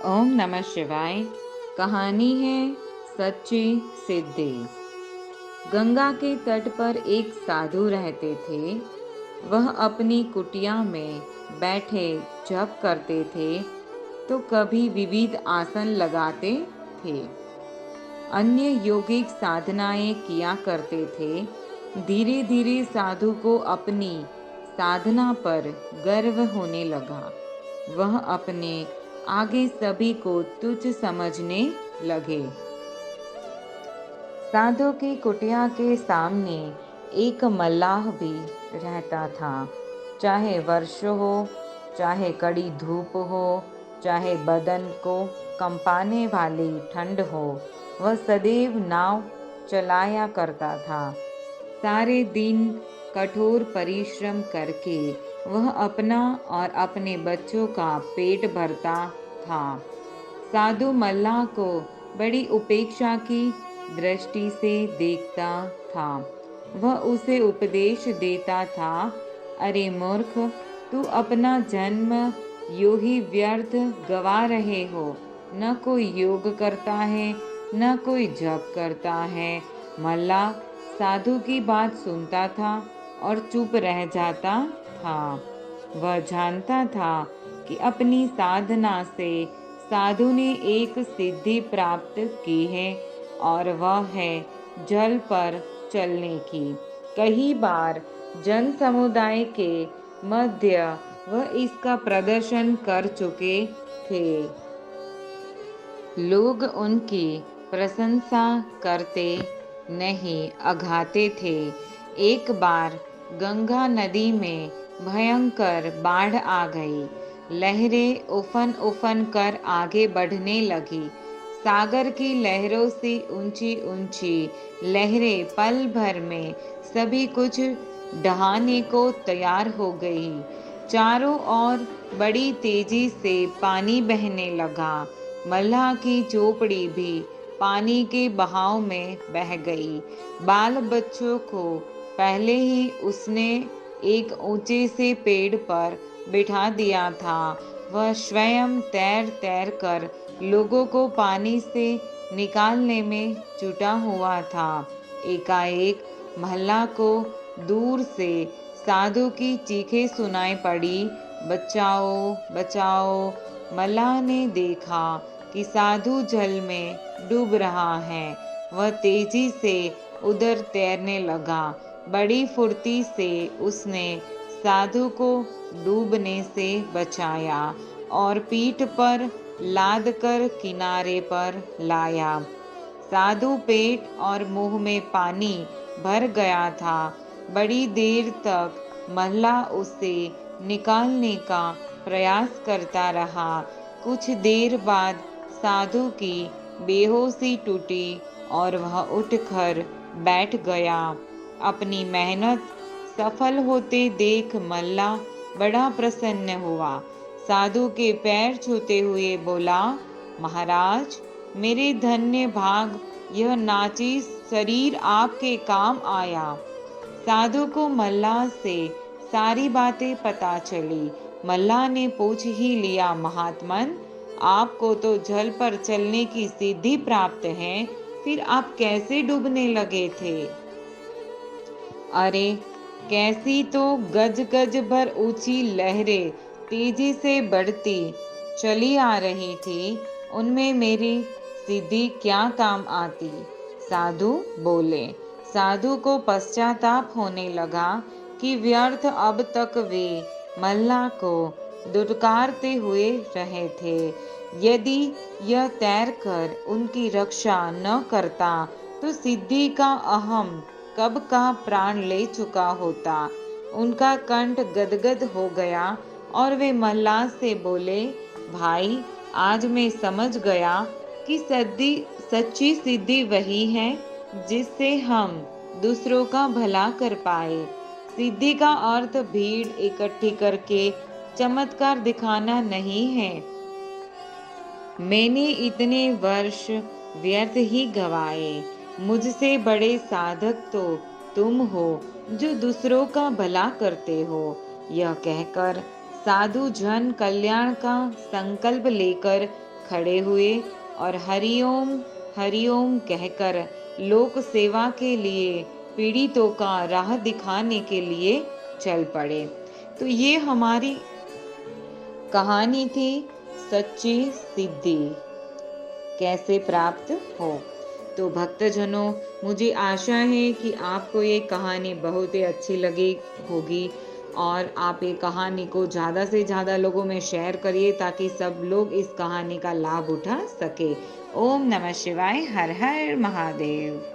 ओम नमः शिवाय। कहानी है सच्ची सिद्धि। गंगा के तट पर एक साधु रहते थे। वह अपनी कुटिया में बैठे जप करते थे तो कभी विविध आसन लगाते थे, अन्य योगिक साधनाएं किया करते थे। धीरे धीरे साधु को अपनी साधना पर गर्व होने लगा। वह अपने आगे सभी को तुच्छ समझने लगे। साधु की कुटिया के सामने एक मल्लाह भी रहता था। चाहे वर्ष हो, चाहे कड़ी धूप हो, चाहे बदन को कंपाने वाली ठंड हो, वह सदैव नाव चलाया करता था। सारे दिन कठोर परिश्रम करके वह अपना और अपने बच्चों का पेट भरता था। साधु मल्लाह को बड़ी उपेक्षा की दृष्टि से देखता था। वह उसे उपदेश देता था, अरे मूर्ख, तू अपना जन्म यूं ही व्यर्थ गवा रहे हो। न कोई योग करता है, न कोई जप करता है। मल्लाह साधु की बात सुनता था और चुप रह जाता था। वह जानता था कि अपनी साधना से साधु ने एक सिद्धि प्राप्त की है और वह है जल पर चलने की। कई बार जन समुदाय के मध्य वह इसका प्रदर्शन कर चुके थे। लोग उनकी प्रशंसा करते नहीं, अघाते थे। एक बार गंगा नदी में भयंकर बाढ़ आ गई। लहरें उफन उफन कर आगे बढ़ने लगी। सागर की लहरों से ऊंची ऊंची लहरें पल भर में सभी कुछ ढहाने को तैयार हो गई। चारों ओर बड़ी तेजी से पानी बहने लगा। मल्लाह की झोपड़ी भी पानी के बहाव में बह गई। बाल बच्चों को पहले ही उसने एक ऊंचे से पेड़ पर बिठा दिया था। वह स्वयं तैर तैर कर लोगों को पानी से निकालने में जुटा हुआ था। एकाएक मल्लाह को दूर से साधु की चीखें सुनाई पड़ी, बचाओ बचाओ। मल्लाह ने देखा कि साधु जल में डूब रहा है। वह तेजी से उधर तैरने लगा। बड़ी फुर्ती से उसने साधु को डूबने से बचाया और पीठ पर लाद कर किनारे पर लाया। साधु पेट और मुंह में पानी भर गया था। बड़ी देर तक मल्लाह उसे निकालने का प्रयास करता रहा। कुछ देर बाद साधु की बेहोशी टूटी और वह उठकर बैठ गया। अपनी मेहनत सफल होते देख मल्लाह बड़ा प्रसन्न हुआ। साधु के पैर छूते हुए बोला, महाराज, मेरे धन्य भाग, यह नाचिस शरीर आपके काम आया। साधु को मल्लाह से सारी बातें पता चली। मल्लाह ने पूछ ही लिया, महात्मन, आपको तो जल पर चलने की सिद्धि प्राप्त है, फिर आप कैसे डूबने लगे थे? अरे, कैसी तो गज गज भर ऊंची लहरें तेजी से बढ़ती चली आ रही थी, उनमें मेरी सिद्धि क्या काम आती? साधु बोले। साधु को पश्चाताप होने लगा कि व्यर्थ अब तक वे मल्लाह को दुत्कारते हुए रहे थे। यदि यह तैरकर उनकी रक्षा न करता तो सिद्धि का अहम कब का प्राण ले चुका होता। उनका कंठ गदगद हो गया और वे मल्लाह से बोले, भाई, आज मैं समझ गया कि सच्ची सिद्धि वही है जिससे हम दूसरों का भला कर पाए। सिद्धि का अर्थ भीड़ इकट्ठी करके चमत्कार दिखाना नहीं है। मैंने इतने वर्ष व्यर्थ ही गवाए। मुझसे बड़े साधक तो तुम हो जो दूसरों का भला करते हो। यह कहकर साधु जन कल्याण का संकल्प लेकर खड़े हुए और हरिओम हरिओम कहकर लोक सेवा के लिए पीड़ितों का राह दिखाने के लिए चल पड़े। तो ये हमारी कहानी थी सच्ची सिद्धि कैसे प्राप्त हो। तो भक्तजनों, मुझे आशा है कि आपको ये कहानी बहुत ही अच्छी लगी होगी और आप ये कहानी को ज़्यादा से ज़्यादा लोगों में शेयर करिए ताकि सब लोग इस कहानी का लाभ उठा सके। ओम नमः शिवाय। हर हर महादेव।